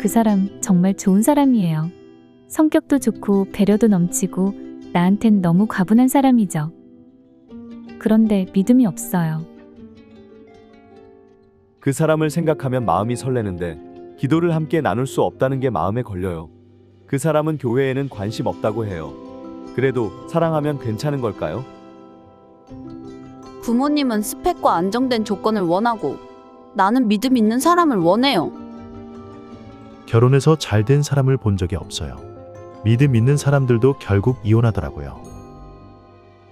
그 사람 정말 좋은 사람이에요. 성격도 좋고 배려도 넘치고 나한텐 너무 과분한 사람이죠. 그런데 믿음이 없어요. 그 사람을 생각하면 마음이 설레는데 기도를 함께 나눌 수 없다는 게 마음에 걸려요. 그 사람은 교회에는 관심 없다고 해요. 그래도 사랑하면 괜찮은 걸까요? 부모님은 스펙과 안정된 조건을 원하고 나는 믿음 있는 사람을 원해요. 결혼해서 잘된 사람을 본 적이 없어요. 믿음 있는 사람들도 결국 이혼하더라고요.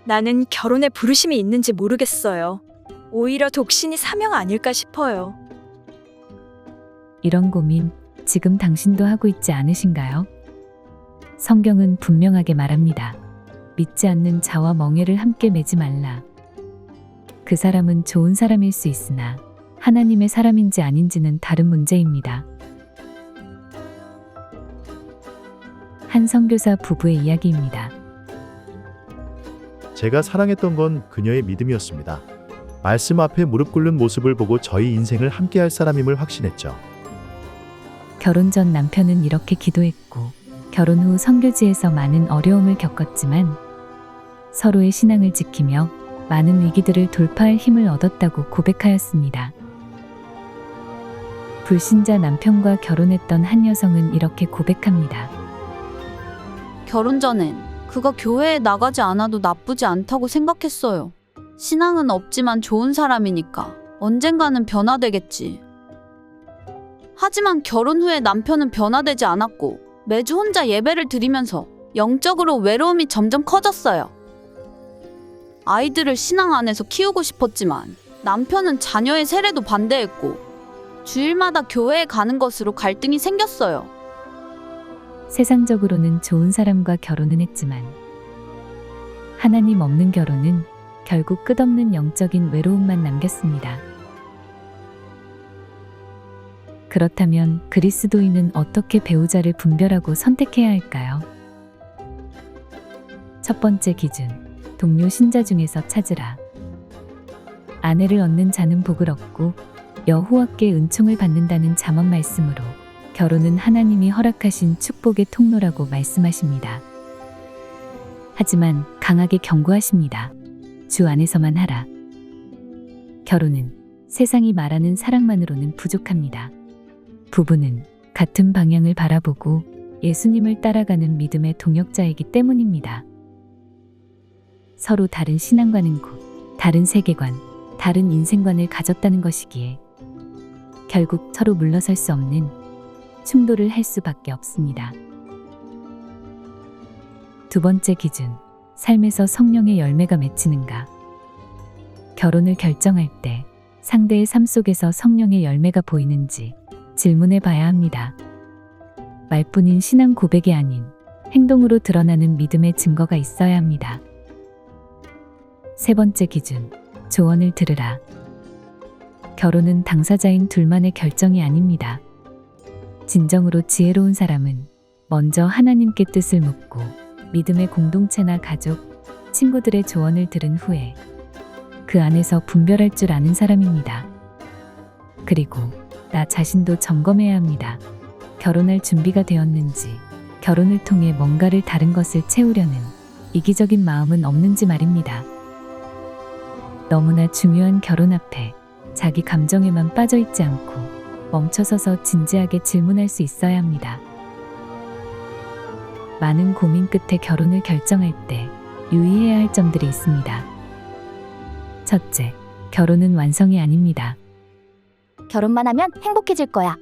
나는 결혼에 부르심이 있는지 모르겠어요. 오히려 독신이 사명 아닐까 싶어요. 이런 고민 지금 당신도 하고 있지 않으신가요? 성경은 분명하게 말합니다. 믿지 않는 자와 멍에를 함께 매지 말라. 그 사람은 좋은 사람일 수 있으나 하나님의 사람인지 아닌지는 다른 문제입니다. 한 선교사 부부의 이야기입니다. 제가 사랑했던 건 그녀의 믿음이었습니다. 말씀 앞에 무릎 꿇는 모습을 보고 저희 인생을 함께할 사람임을 확신했죠. 결혼 전 남편은 이렇게 기도했고 결혼 후 선교지에서 많은 어려움을 겪었지만 서로의 신앙을 지키며 많은 위기들을 돌파할 힘을 얻었다고 고백하였습니다. 불신자 남편과 결혼했던 한 여성은 이렇게 고백합니다. 결혼 전엔 그가 교회에 나가지 않아도 나쁘지 않다고 생각했어요. 신앙은 없지만 좋은 사람이니까 언젠가는 변화되겠지. 하지만 결혼 후에 남편은 변화되지 않았고 매주 혼자 예배를 드리면서 영적으로 외로움이 점점 커졌어요. 아이들을 신앙 안에서 키우고 싶었지만 남편은 자녀의 세례도 반대했고 주일마다 교회에 가는 것으로 갈등이 생겼어요. 세상적으로는 좋은 사람과 결혼은 했지만 하나님 없는 결혼은 결국 끝없는 영적인 외로움만 남겼습니다. 그렇다면 그리스도인은 어떻게 배우자를 분별하고 선택해야 할까요? 첫 번째 기준, 동료 신자 중에서 찾으라. 아내를 얻는 자는 복을 얻고 여호와께 은총을 받는다는 잠언 말씀으로 결혼은 하나님이 허락하신 축복의 통로라고 말씀하십니다. 하지만 강하게 경고하십니다. 주 안에서만 하라. 결혼은 세상이 말하는 사랑만으로는 부족합니다. 부부는 같은 방향을 바라보고 예수님을 따라가는 믿음의 동역자이기 때문입니다. 서로 다른 신앙과는 곧 다른 세계관, 다른 인생관을 가졌다는 것이기에 결국 서로 물러설 수 없는 충돌을 할 수밖에 없습니다. 두 번째 기준, 삶에서 성령의 열매가 맺히는가? 결혼을 결정할 때 상대의 삶 속에서 성령의 열매가 보이는지 질문해 봐야 합니다. 말뿐인 신앙 고백이 아닌 행동으로 드러나는 믿음의 증거가 있어야 합니다. 세 번째 기준, 조언을 들으라. 결혼은 당사자인 둘만의 결정이 아닙니다. 진정으로 지혜로운 사람은 먼저 하나님께 뜻을 묻고 믿음의 공동체나 가족, 친구들의 조언을 들은 후에 그 안에서 분별할 줄 아는 사람입니다. 그리고 나 자신도 점검해야 합니다. 결혼할 준비가 되었는지, 결혼을 통해 뭔가를 다른 것을 채우려는 이기적인 마음은 없는지 말입니다. 너무나 중요한 결혼 앞에 자기 감정에만 빠져 있지 않고 멈춰서서 진지하게 질문할 수 있어야 합니다. 많은 고민 끝에 결혼을 결정할 때 유의해야 할 점들이 있습니다. 첫째, 결혼은 완성이 아닙니다. 결혼만 하면 행복해질 거야.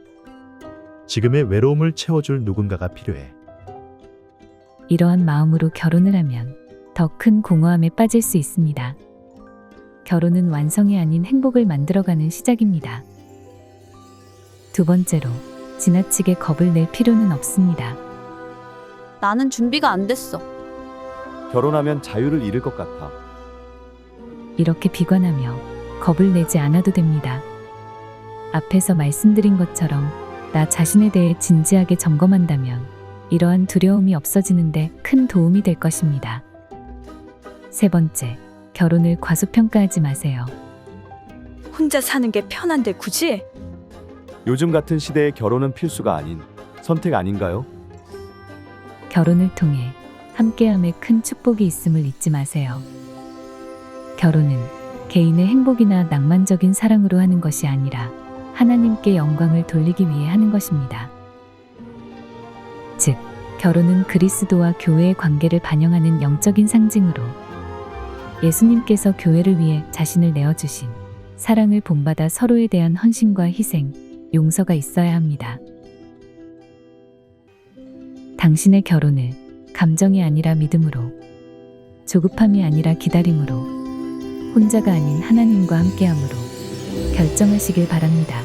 지금의 외로움을 채워줄 누군가가 필요해. 이러한 마음으로 결혼을 하면 더 큰 공허함에 빠질 수 있습니다. 결혼은 완성이 아닌 행복을 만들어가는 시작입니다. 두 번째로, 지나치게 겁을 낼 필요는 없습니다. 나는 준비가 안 됐어. 결혼하면 자유를 잃을 것 같아. 이렇게 비관하며 겁을 내지 않아도 됩니다. 앞에서 말씀드린 것처럼 나 자신에 대해 진지하게 점검한다면 이러한 두려움이 없어지는데 큰 도움이 될 것입니다. 세 번째, 결혼을 과소평가하지 마세요. 혼자 사는 게 편한데 굳이? 요즘 같은 시대에 결혼은 필수가 아닌 선택 아닌가요? 결혼을 통해 함께함에 큰 축복이 있음을 잊지 마세요. 결혼은 개인의 행복이나 낭만적인 사랑으로 하는 것이 아니라 하나님께 영광을 돌리기 위해 하는 것입니다. 즉, 결혼은 그리스도와 교회의 관계를 반영하는 영적인 상징으로 예수님께서 교회를 위해 자신을 내어주신 사랑을 본받아 서로에 대한 헌신과 희생, 용서가 있어야 합니다. 당신의 결혼을 감정이 아니라 믿음으로, 조급함이 아니라 기다림으로, 혼자가 아닌 하나님과 함께함으로 결정하시길 바랍니다.